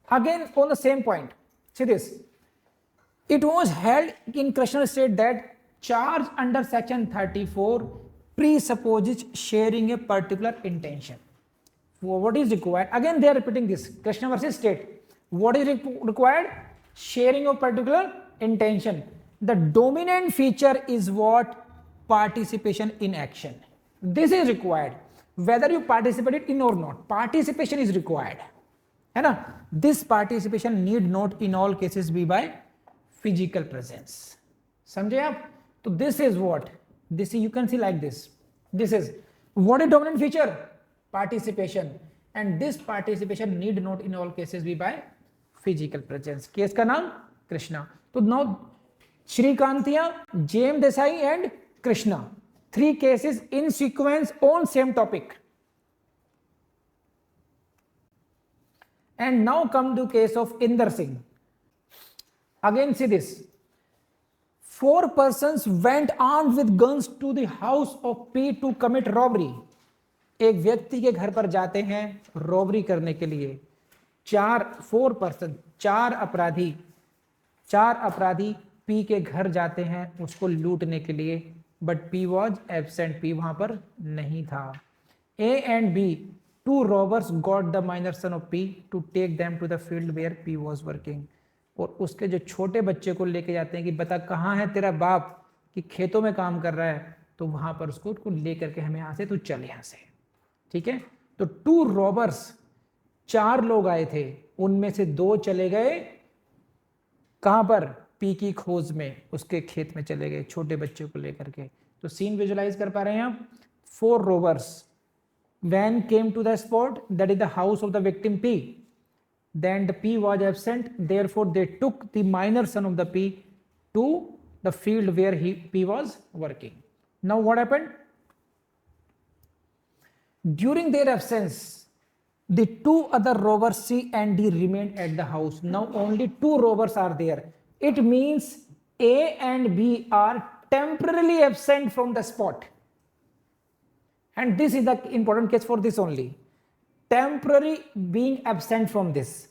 Again, on the same point, see this. It was held in Krishna state that charge under section 34 presupposes sharing a particular intention. What is required? Again, they are repeating this. Krishna versus state. What is required? Sharing of particular intention. The dominant feature is what? Participation in action. This is required. Whether you participated in or not, participation is required. है ना? This participation need not in all cases be by physical presence. समझे आप? तो this is what? This you can see like this. This is what is dominant feature? Participation. And this participation need not in all cases be by physical presence. Case का नाम कृष्णा. तो now Shrikantiya, Jem Desai and Krishna. 3 cases in sequence on same topic. And now come to case of Inder Singh. Again see this. 4 persons went armed with guns to the house of P to commit robbery. एक व्यक्ति के घर पर जाते हैं robbery करने के लिए. 4 पर्सन, 4 अपराधी P के घर जाते हैं उसको लूटने के लिए. But P was absent, P वहां पर नहीं था. A and B, 2 robbers got the minor son of P to take them to the field where P was working. और उसके जो छोटे बच्चे को लेके जाते हैं कि बता कहाँ है तेरा बाप, कि खेतों में काम कर रहा है. तो वहां पर उसको लेकर के हमें यहाँ से, तू चल यहाँ से. ठीक है. तो 2 robbers, 4 लोग आए थे, उनमें से 2 चले गए कहां पर? पी की खोज में, उसके खेत में चले गए छोटे बच्चे को लेकर के. तो सीन विजुलाइज कर पा रहे हैं आप? 4 robbers when came to the spot, that is the house of the victim P. Then the P was absent, therefore they took the minor son of the P to the field where P was working. Now what happened? During their absence, the 2 other robbers C and D remained at the house. Now only 2 robbers are there. It means A and B are temporarily absent from the spot. And this is the important case for this only. Temporary being absent from this.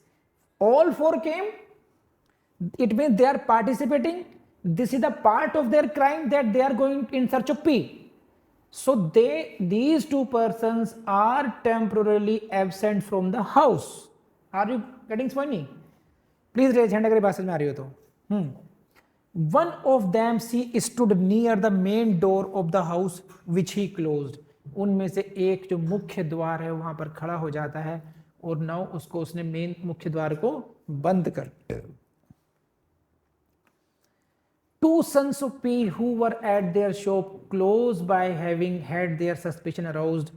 All 4 came. It means they are participating. This is the part of their crime that they are going in search of P. So these 2 persons are temporarily absent from the house. Are you getting funny? Please raise hand अगर बात समझ में आ रही हो तो. One of them C stood near the main door of the house which he closed. उनमें से एक जो मुख्य द्वार है वहां पर खड़ा हो जाता है और नाउ उसको उसने मेन मुख्य द्वार को बंद कर. 2 sons of P who were at their shop close by, having had their suspicion aroused,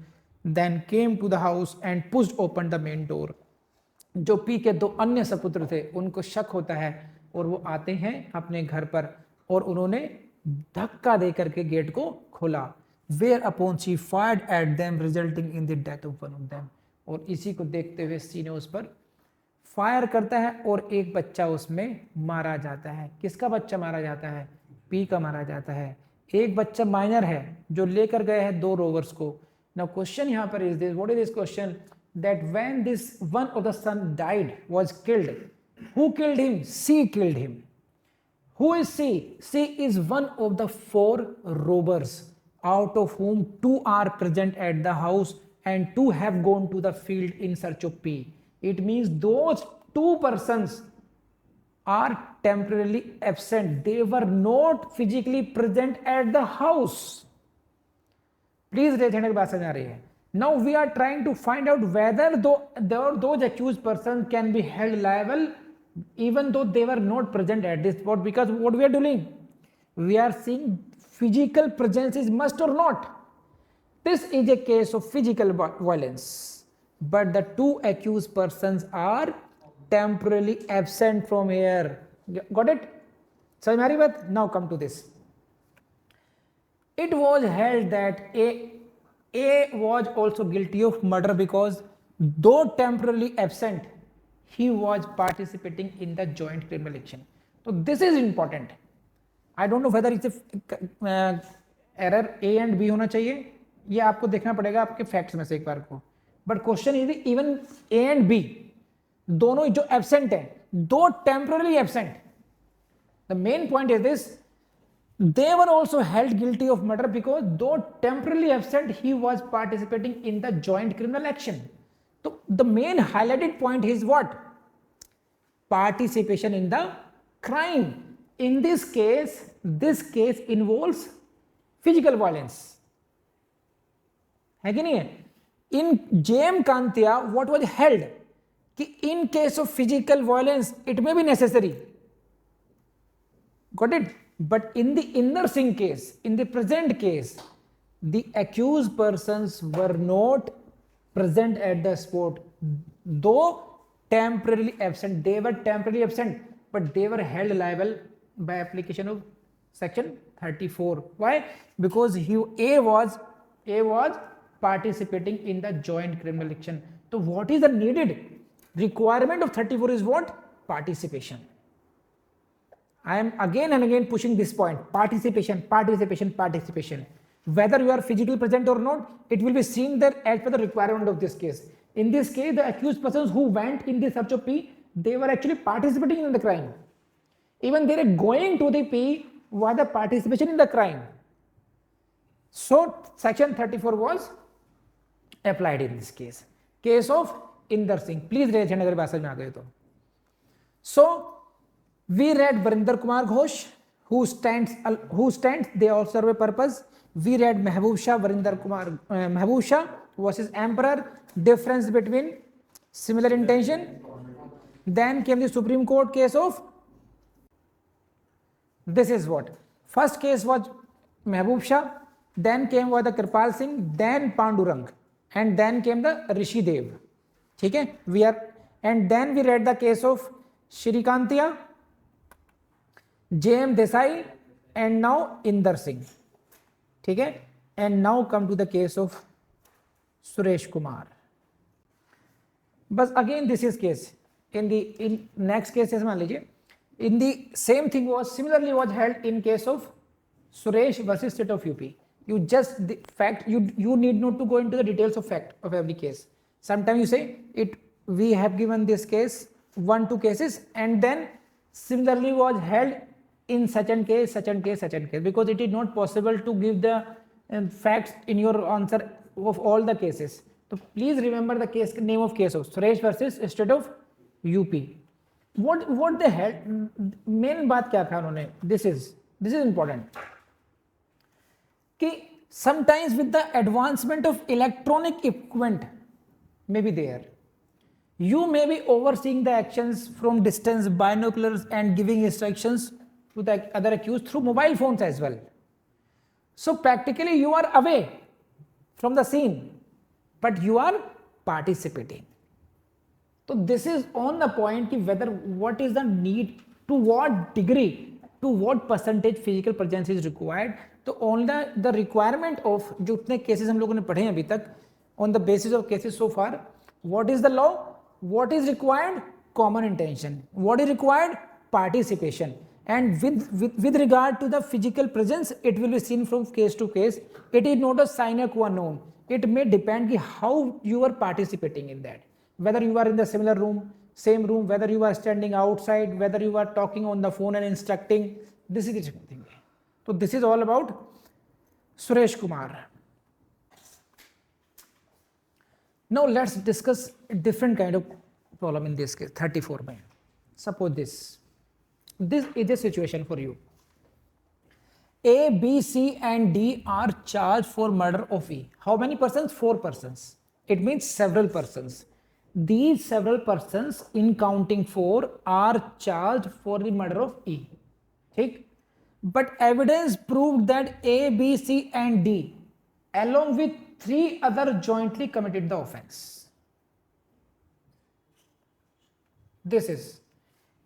then came to the house and pushed open the main door. जो P के 2 अन्य सपुत्र थे उनको शक होता है और वो आते हैं अपने घर पर और उन्होंने धक्का देकर के गेट को खोला. Whereupon she fired at them, resulting in the death of one of them. और इसी को देखते हुए सी ने उस पर फायर करता है और एक बच्चा उसमें मारा जाता है. किसका बच्चा मारा जाता है? पी का मारा जाता है. एक बच्चा माइनर है जो लेकर गए हैं 2 रोवर्स को. नाउ क्वेश्चन यहाँ पर is this, what is this question, that when this one of the son died, was killed, who killed him? C killed him. Who is C? C is one of the 4 robbers, out of whom 2 are present at the house and 2 have gone to the field in search of P. It means those 2 persons are temporarily absent. They were not physically present at the house. Please raise hand की बात समझ आ रही है. Now we are trying to find out whether those accused persons can be held liable even though they were not present at this spot, because what we are doing, we are seeing physical presence is must or not. This is a case of physical violence, but the 2 accused persons are temporarily absent from here. Got it? So now come to this. It was held that A was also guilty of murder because though temporarily absent, he was participating in the joint criminal action. So this is important. I don't know whether it's a error A and B होना चाहिए, ये आपको देखना पड़ेगा आपके facts में से एक बार को. But question is even A and B, दोनों जो एब्सेंट हैं, दो temporary absent, the main point is this, they were also held guilty of murder because though temporarily absent he was participating in the joint criminal action. So the main highlighted point is what? Participation in the crime. In this case involves physical violence, है कि नहीं है? In J.M. Kantia what was held कि in case of physical violence it may be necessary, got it? But in the Inder Singh case, in the present case, the accused persons were not present at the spot, though temporarily absent. They were temporarily absent, but they were held liable by application of section 34. Why? Because A was participating in the joint criminal action. So what is the needed requirement of 34 is what? Participation. I am again and again pushing this point: participation, participation, participation. Whether you are physically present or not, it will be seen there as per the requirement of this case. In this case, the accused persons who went in the search of P, they were actually participating in the crime. Even they are going to the P was the participation in the crime. So section 34 was applied in this case. Case of Inder Singh. Please raise hand अगर बात समझ में आ गई तो. So we read Varinder Kumar Ghosh, who stands, they all serve a purpose. We read Mehboob Shah, Mehboob Shah versus Emperor, difference between similar intention. Then came the Supreme Court case of, this is what, first case was Mehboob Shah, then came was the Kirpal Singh, then Pandurang, and then came the Rishi Dev. Okay, and then we read the case of Shri Kantia, J.M. Desai, and now Inder Singh. Okay, and now come to the case of Suresh Kumar. But again, this is case. In next case, in the same thing was similarly was held in case of Suresh versus State of UP. You just the fact you need not to go into the details of fact of every case. Sometimes you say it. We have given this case 1-2 cases, and then similarly was held in such and case, because it is not possible to give the facts in your answer of all the cases. So please remember the case name of case of Suresh versus State of UP. What the hell? Main बात क्या था उन्होंने? This is important. कि sometimes with the advancement of electronic equipment may be there, you may be overseeing the actions from distance, binoculars, and giving instructions to the other accused through mobile phones as well. So practically you are away from the scene, but you are participating. So this is on the point whether what is the need, to what degree, to what percentage physical presence is required. तो on the requirement of जो उतने cases हम लोगों ने पढ़े हैं अभी तक, on the basis of cases so far, what is the law? What is required? Common intention. What is required? Participation. And with regard to the physical presence, it will be seen from case to case. It is not a sine qua non. It may depend how you are participating in that. Whether you are in the similar room, same room, whether you are standing outside, whether you are talking on the phone and instructing. This is the thing. So this is all about Suresh Kumar. Now let's discuss a different kind of problem in this case, 34. Suppose this is a situation for you. A, B, C and D are charged for murder of E. How many persons? 4 persons. It means several persons. These several persons in counting 4 are charged for the murder of E. Okay? But evidence proved that A, B, C and D along with 3 other jointly committed the offense. This is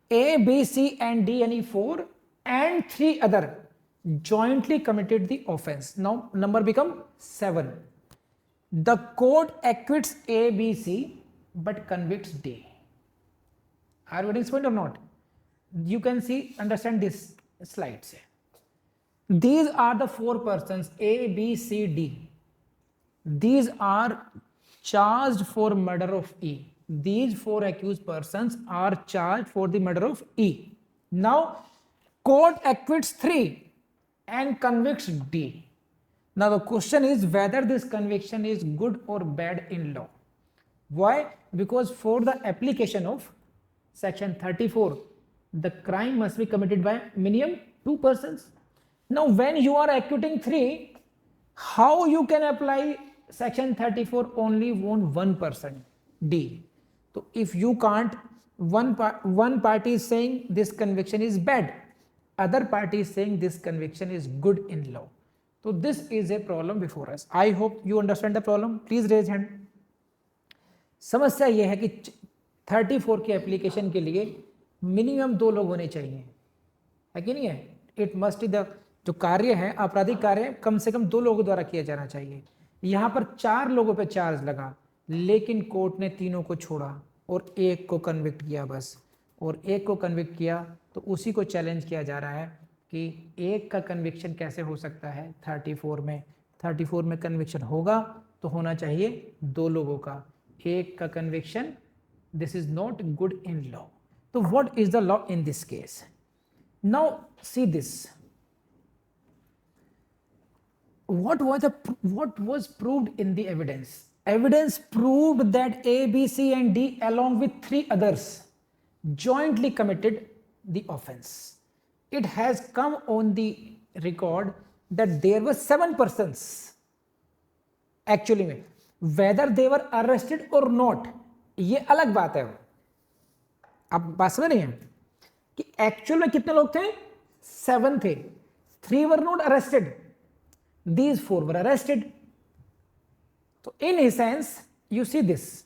A, B, C and D and E4 and 3 other jointly committed the offense. Now number become 7. The court acquits A, B, C but convicts D. Are you getting this point or not? You can see, understand this slide. These are the 4 persons A, B, C, D. These are charged for murder of E. These four accused persons are charged for the murder of E. Now, court acquits 3 and convicts D. Now, the question is whether this conviction is good or bad in law. Why? Because for the application of section 34, the crime must be committed by minimum 2 persons. Now, when you are acquitting 3, how you can apply section 34 only on 1 person, D? So, if you can't, one party is saying this conviction is bad, other party is saying this conviction is good in law. So, this is a problem before us. I hope you understand the problem. Please raise hand. समस्या यह है कि 34 के application के लिए minimum 2 लोग होने चाहिए, है कि नहीं है? इट मस्ट द जो कार्य है, आपराधिक कार्य, कम से कम 2 लोगों द्वारा किया जाना चाहिए. यहाँ पर 4 लोगों पे चार्ज लगा, लेकिन कोर्ट ने तीनों को छोड़ा और एक को कन्विक्ट किया बस. और एक को कन्विक्ट किया तो उसी को चैलेंज किया जा रहा है कि एक का कन्विक्शन कैसे हो सकता है 34 में कन्विक्शन होगा तो होना चाहिए 2 लोगों का. एक का conviction, this is not good in law. तो what is the law in this case? Now see this. What was proved in the evidence? Evidence proved that A, B, C and D along with 3 others jointly committed the offense. It has come on the record that there were 7 persons actually में. Whether they were arrested or not, ये अलग बात है. आप बात समझ रहे हैं कि एक्चुअल में कितने लोग थे? 7 थे. 3 were not arrested. These 4 were arrested. So in essence, you see this.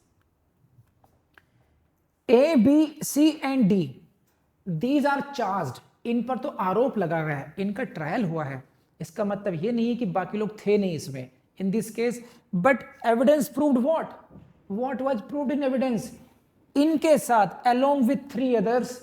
A, B, C and D, these are charged. इन पर तो आरोप लगा हुआ है, इनका ट्रायल हुआ है. इसका मतलब ये नहीं है कि बाकी लोग थे नहीं इसमें. In this case, but evidence proved what? What was proved in evidence? इनके साथ along with 3 others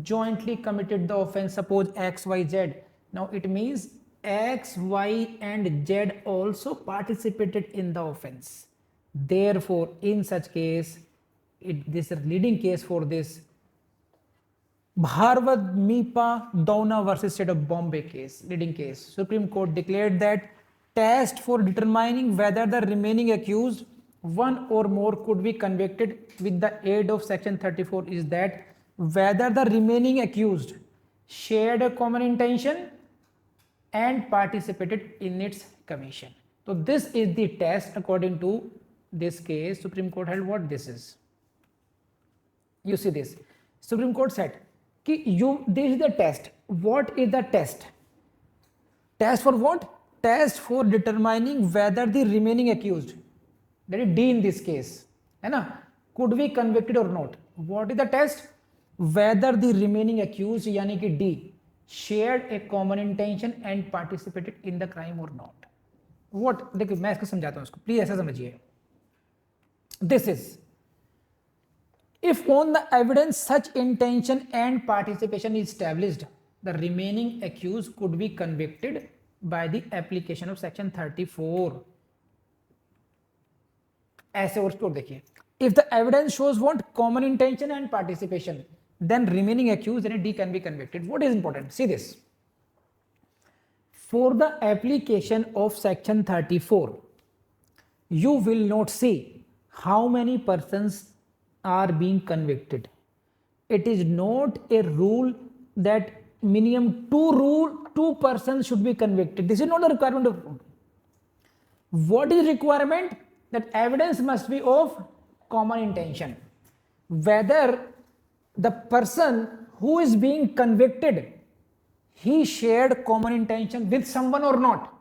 jointly committed the offense. Suppose X, Y, Z. Now it means X, Y and Z also participated in the offense. Therefore, in such case, this is a leading case for this. Bharwad Mipa Downa versus State of Bombay case, leading case. Supreme Court declared that test for determining whether the remaining accused, one or more, could be convicted with the aid of section 34 is that whether the remaining accused shared a common intention and participated in its commission. So this is the test according to this case. Supreme Court held what this is. You see this. Supreme Court said कि this is the test. What is the test? Test for what? Test for determining whether the remaining accused, that is D in this case, है ना, could be convicted or not. What is the test? Whether the remaining accused यानी कि D shared a common intention and participated in the crime or not. What? देखिए मैं इसको समझाता हूँ इसको, प्लीज ऐसा समझिए. This is, if on the evidence such intention and participation is established, the remaining accused could be convicted by the application of section 34. ऐसे और उसको देखिए. If the evidence shows what? Common intention and participation, then remaining accused and D can be convicted. What is important? See this. For the application of section 34, you will not see how many persons are being convicted. It is not a rule that minimum 2 persons should be convicted. This is not a requirement of rule. What is requirement? That evidence must be of common intention. Whether the person who is being convicted, he shared common intention with someone or not.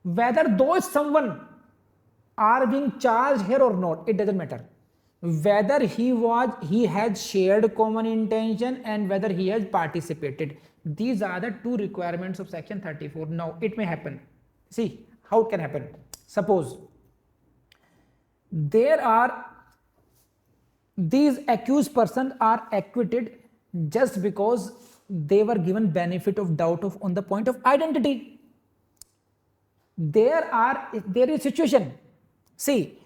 Whether those someone are being charged here or not, it doesn't matter. Whether he has shared common intention and whether he has participated. These are the 2 requirements of section 34. Now it may happen. See how it can happen. Suppose these accused persons are acquitted just because they were given benefit of doubt on the point of identity. There is situation. See,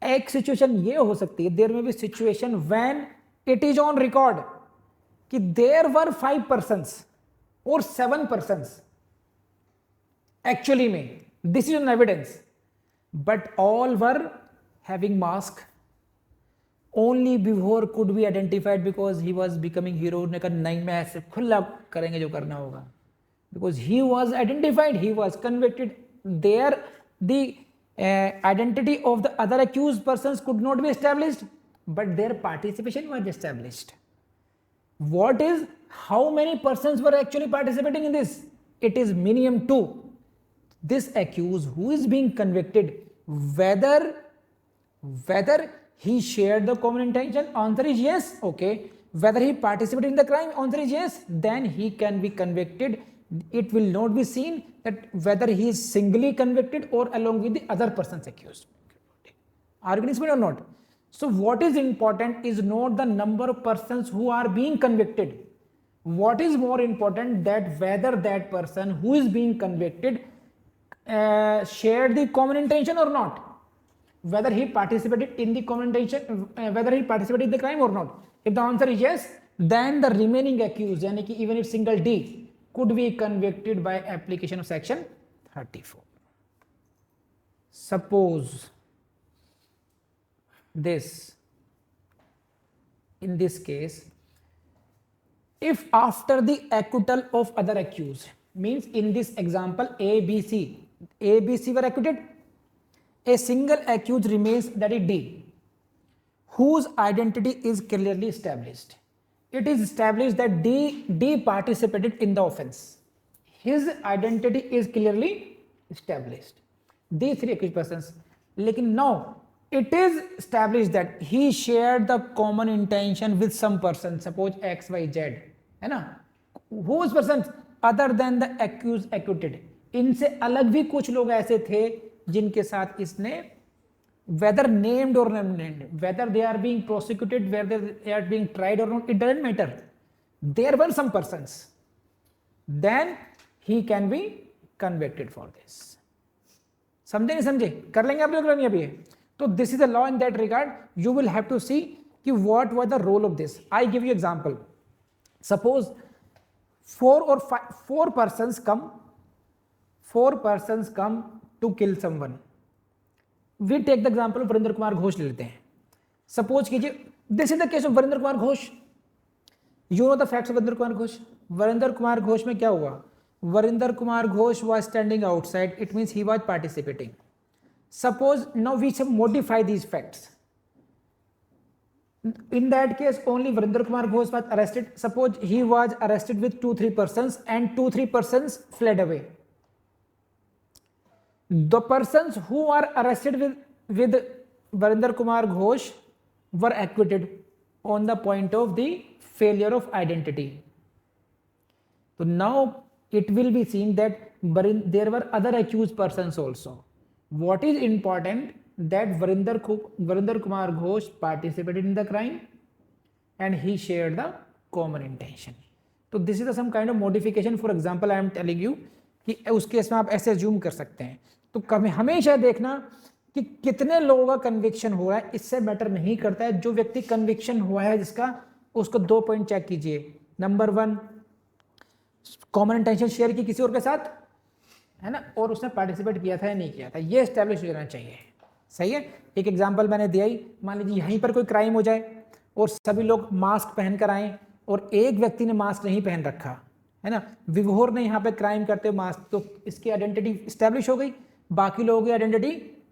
एक situation ये हो सकती है, there में be situation when it is on record कि there were 5 persons और 7 persons actually में, this is an evidence, but all were having mask, only before could be identified because he was becoming hero. ने कहा नहीं, मैं ऐसे खुला करेंगे जो करना होगा, because he was identified, he was convicted, there the identity of the other accused persons could not be established, but their participation was established. What is, how many persons were actually participating in this? It is minimum 2. This accused who is being convicted, whether he shared the common intention, answer is yes, okay. Whether he participated in the crime, answer is yes, then he can be convicted. It will not be seen that whether he is singly convicted or along with the other persons accused. Are you getting it or not? So what is important is not the number of persons who are being convicted. What is more important, that whether that person who is being convicted shared the common intention or not, whether he participated in the common intention, whether he participated in the crime or not. If the answer is yes, then the remaining accused, yani ki even if single D, could be convicted by application of section 34. Suppose this, in this case, if after the acquittal of other accused, means in this example A, B, C were acquitted, a single accused remains, that is D, whose identity is clearly established. It is established that D participated in the offense. His identity is clearly established. These 3 accused persons. Lekin now it is established that he shared the common intention with some person, suppose X, Y, Z, है ना? Whose persons other than the accused acquitted. इनसे अलग भी कुछ लोग ऐसे थे जिनके साथ इसने, whether named or unnamed, whether they are being prosecuted, whether they are being tried or not, it doesn't matter. There were some persons, then he can be convicted for this. समझे नहीं समझे? कर लेंगे आप लोग नहीं अभी? तो this is the law in that regard. You will have to see कि what was the role of this. I give you example. Suppose 4 persons come to kill someone. We take the example of Varinder Kumar Ghosh ले लेते हैं. Suppose कीजिए, this is the case of Varinder Kumar Ghosh. You know the facts of Varinder Kumar Ghosh. Varinder Kumar Ghosh में क्या हुआ? Varinder Kumar Ghosh was standing outside. It means he was participating. Suppose now we should modify these facts. In that case, only Varinder Kumar Ghosh was arrested. Suppose he was arrested with 2-3 persons and 2-3 persons fled away. The persons who are arrested with Varinder Kumar Ghosh were acquitted on the point of the failure of identity. So now it will be seen that there were other accused persons also. What is important, that Varinder Kumar Ghosh participated in the crime and he shared the common intention. तो this is some kind of modification. For example, I am telling you कि उस case में आप ऐसे assume कर सकते हैं. तो कभी हमेशा देखना कि कितने लोगों का कन्विक्शन हुआ है, इससे मैटर नहीं करता है. जो व्यक्ति कन्विक्शन हुआ है जिसका, उसको 2 पॉइंट चेक कीजिए. नंबर 1, कॉमन इंटेंशन शेयर की किसी और के साथ, है ना, और उसने पार्टिसिपेट किया था या नहीं किया था, ये एस्टेब्लिश हो जाना चाहिए. सही है. एक एग्जांपल मैंने दिया ही, मान लीजिए यहीं पर कोई क्राइम हो जाए और सभी लोग मास्क पहनकर आए और एक व्यक्ति ने मास्क नहीं पहन रखा, है ना, विभोर ने यहाँ पे क्राइम करते हुए मास्क, तो इसकी आइडेंटिटी इस्टेब्लिश हो गई. बाकी लोगों की आइडेंटिटी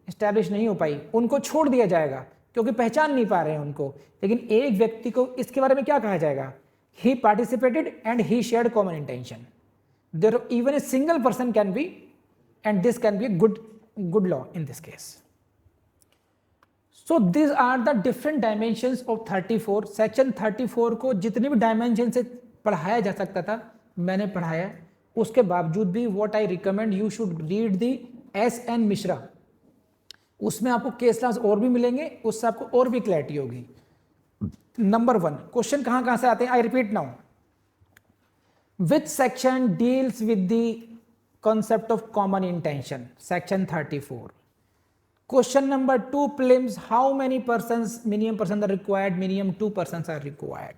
इस्टेब्लिश नहीं हो पाई, उनको छोड़ दिया जाएगा क्योंकि पहचान नहीं पा रहे हैं उनको. लेकिन एक व्यक्ति को इसके बारे में क्या कहा जाएगा? He participated and he shared common intention. There even a single person can be, and this can be a good law in this case. So these are the different dimensions of 34. Section 34 को जितने भी dimension से पढ़ाया जा सकता था मैंने पढ़ाया. उसके बावजूद भी what I recommend, you should read the S.N. Mishra. उसमें आपको केस लॉज और भी मिलेंगे, उससे आपको और भी क्लैरिटी होगी. नंबर 1, क्वेश्चन कहाँ से आते हैं? I repeat now. Which section deals with the concept of common intention? Section 34. Question number 2, prelims, how many persons, minimum persons are required? Minimum 2 persons are required.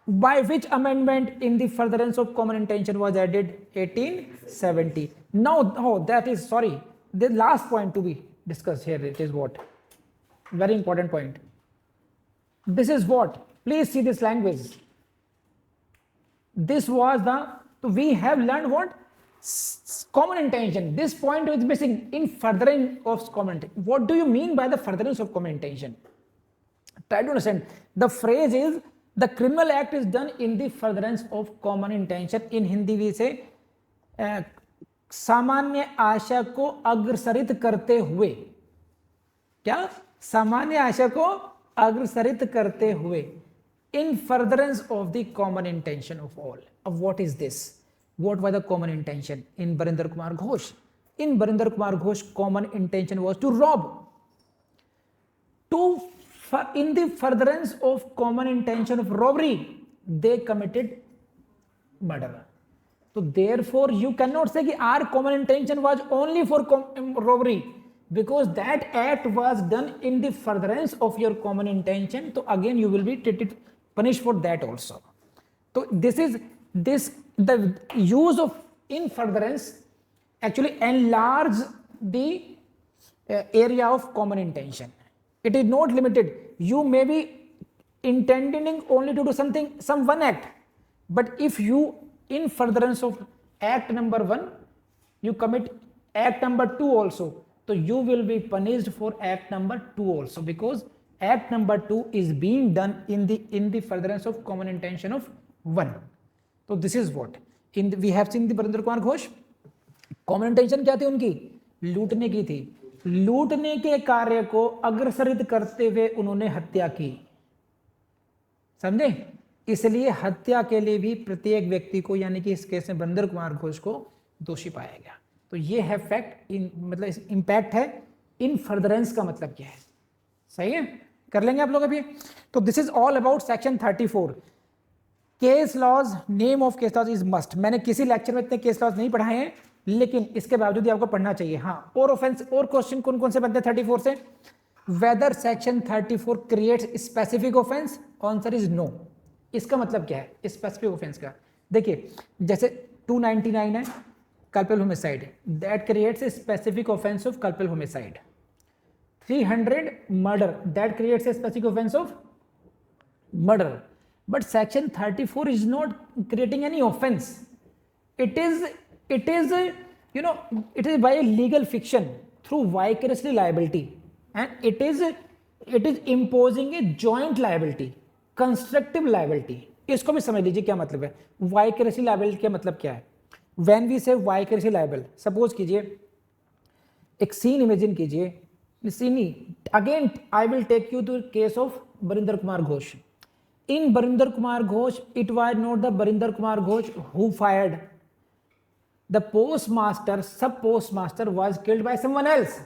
By which amendment in the furtherance of common intention was added? 1870. Now, oh, that is, sorry, the last point to be discussed here, it is what? Very important point. This is what? Please see this language. This was the, so we have learned what? Common intention. This point is missing in furtherance of common intention. What do you mean by the furtherance of common intention? Try to understand. The phrase is the criminal act is done in the furtherance of common intention. In Hindi we say सामान्य आशा को अग्रसरित करते हुए. क्या? सामान्य आशा को अग्रसरित करते हुए. In furtherance of the common intention of all. What is this? What was the common intention in Barinder Kumar Ghosh? In Barinder Kumar Ghosh, common intention was to rob. In the furtherance of common intention of robbery, they committed murder. So therefore, you cannot say that our common intention was only for robbery, because that act was done in the furtherance of your common intention. So again, you will be punished for that also. So the use of in furtherance actually enlarge the area of common intention. It is not limited. You may be intending only to do something, some one act, but if you in furtherance of act number 1 you commit act number 2 also, so you will be punished for act number 2 also, because act number 2 is being done in the furtherance of common intention of 1. So this is what we have seen the Barinder Kumar Ghosh. Common intention क्या थी उनकी? लूटने की थी. लूटने के कार्य को अग्रसरित करते हुए उन्होंने हत्या की. समझे? इसलिए हत्या के लिए भी प्रत्येक व्यक्ति को, यानी कि इस केस में बरिंदर कुमार घोष को दोषी पाया गया. तो ये है फैक्ट, मतलब इंपैक्ट है. इन फर्दरेंस का मतलब क्या है? सही है, कर लेंगे आप लोग अभी. तो this is all about section 34. Case laws, name of case laws is must. मैंने किसी लेक्चर में इतने केस लॉज नहीं पढ़ाए हैं, लेकिन इसके बावजूद आपको पढ़ना चाहिए. हाँ, और ऑफेंस और क्वेश्चन कौन कौन से बनते हैं 34 से? Whether section 34 creates specific offence? Answer is no. इसका मतलब क्या है स्पेसिफिक ऑफेंस का? देखिए, जैसे 299 है culpable homicide, that creates a specific offence of culpable homicide. 300 murder, that creates a specific offence of murder. But section 34 is not creating any offense. It is by a legal fiction through vicariously liability, and it is imposing a joint liability, constructive liability. इसको भी समझ लीजिए क्या मतलब है. vicariously liability का मतलब क्या है? When we say vicariously liable, suppose कीजिए एक सीन इमेजिन कीजिए. Scene again I will take you to case of Barinder Kumar Ghosh. In Barinder Kumar Ghosh, it was not the Barinder Kumar Ghosh who fired. The postmaster, sub postmaster was killed by someone else,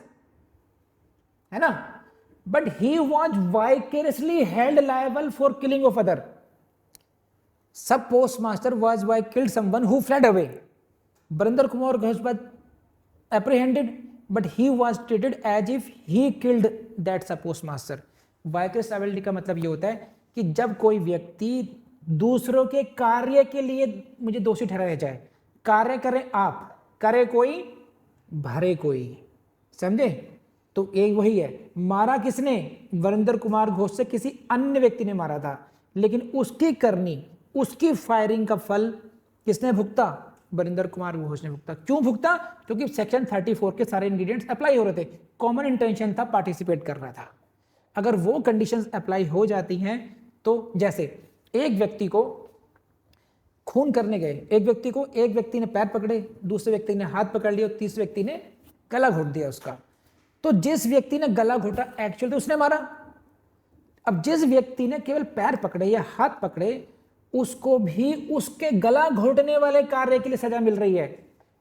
है ना? But he was vicariously held liable for killing of other. Sub postmaster was killed someone who fled away. Barinder Kumar Ghosh was apprehended, but he was treated as if he killed that sub postmaster. Vicarious liability का मतलब ये होता है कि जब कोई व्यक्ति दूसरों के कार्य के लिए मुझे दोषी ठहराया जाए. कार्य करें आप, करे कोई, भरे कोई. समझे? तो एक वही है. मारा किसने? बरिंदर कुमार घोष से किसी अन्य व्यक्ति ने मारा था, लेकिन उसकी करनी, उसकी फायरिंग का फल किसने भुगता? बरिंदर कुमार घोष ने भुगता. क्यों भुगता? क्योंकि सेक्शन 34 के सारे इंग्रेडिएंट्स अप्लाई हो रहे थे. कॉमन इंटेंशन था, पार्टिसिपेट कर रहा था. अगर वो कंडीशंस अप्लाई हो जाती हैं, तो जैसे एक व्यक्ति को खून करने गए, एक व्यक्ति ने पैर पकड़े, दूसरे व्यक्ति ने हाथ पकड़ लिया, तीसरे व्यक्ति ने गला घोट दिया उसका. तो जिस व्यक्ति ने गला घोटा एक्चुअली तो उसने मारा. अब जिस व्यक्ति ने केवल पैर पकड़े या हाथ पकड़े, उसको भी उसके गला घोटने वाले कार्य के लिए सजा मिल रही है.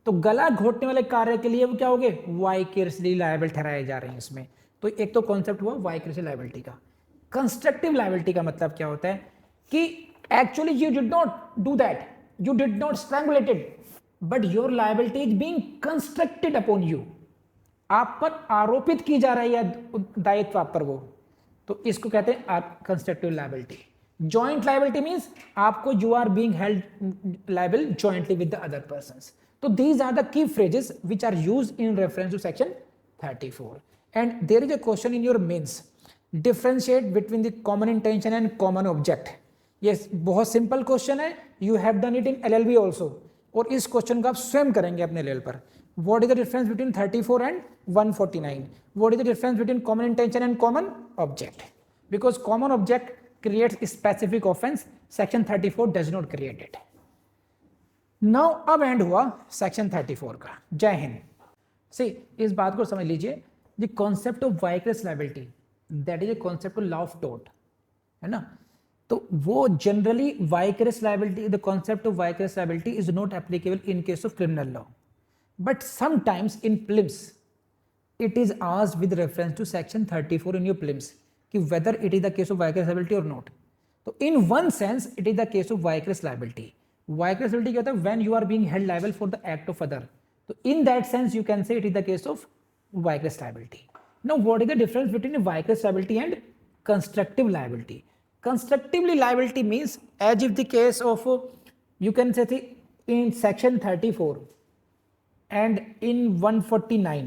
तो गला घोटने वाले कार्य के लिए वो क्या हो गए? वाइकेरियसली लायबल ठहराए जा रहे हैं इसमें. तो एक तो कॉन्सेप्ट हुआ वाइकेरियसली लायबिलिटी का. कंस्ट्रक्टिव लायबिलिटी का मतलब क्या होता है कि actually you did not do that, you did not strangulated, but your liability is being constructed upon you. आप पर आरोपित की जा रही है दायित्व आप पर वो, तो इसको कहते हैं constructive liability. Joint liability means आपको you are being held liable jointly with the other persons. तो these are the key phrases which are used in reference to section 34 and there is a question in your mains, differentiate between the common intention and common object. ये बहुत simple question है, you have done it in LLB also, और इस question को आप स्वयं करेंगे अपने लेवल पर। What is the difference between 34 and 149? What is the difference between common intention and common object? Because common object creates specific offense, section 34 does not create it. Now अब and हुआ section 34 का। जय Hind. See, इस बात को समझ लीजिए, the concept of vicarious liability, that is a concept of law of tort, है ना। तो वो generally vicarious liability, the concept of vicarious liability is not applicable in case of criminal law. But sometimes in prelims it is asked with reference to section 34 in your prelims कि whether it is the case of vicarious liability or not. So in one sense it is the case of vicarious liability. Vicarious liability क्या होता है? When you are being held liable for the act of other. So in that sense you can say it is the case of vicarious liability. Now what is the difference between vicarious liability and constructive liability? Constructive liability means as if the case of, you can say in section 34 and in 149,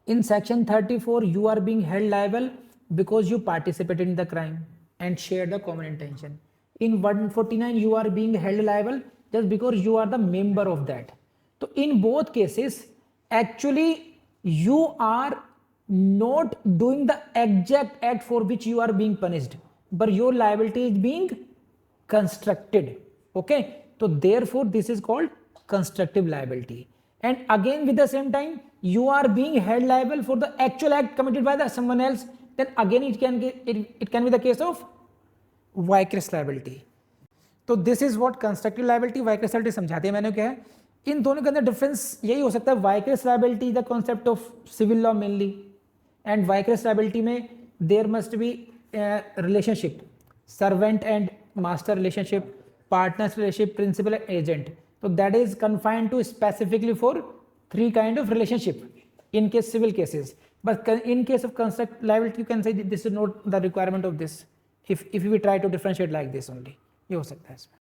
in section 34 you are being held liable because you participated in the crime and share the common intention. In 149 you are being held liable just because you are the member of that. So in both cases actually you are not doing the exact act for which you are being punished, but your liability is being constructed. Okay, so therefore this is called constructive liability. And again with the same time you are being held liable for the actual act committed by someone else, then again it can be the case of vicarious liability. तो this is what constructive liability vicarious liability समझाते हैं मैंने क्या है। इन दोनों के अंदर difference यही हो सकता है, vicarious liability the concept of civil law mainly, and vicarious liability में there must be relationship, servant and master relationship, partners relationship, principal and agent. So that is confined to specifically for 3 kind of relationship in case civil cases. But in case of construct liability, you can say this is not the requirement of this. If we try to differentiate like this only, ये हो सकता है इसमें.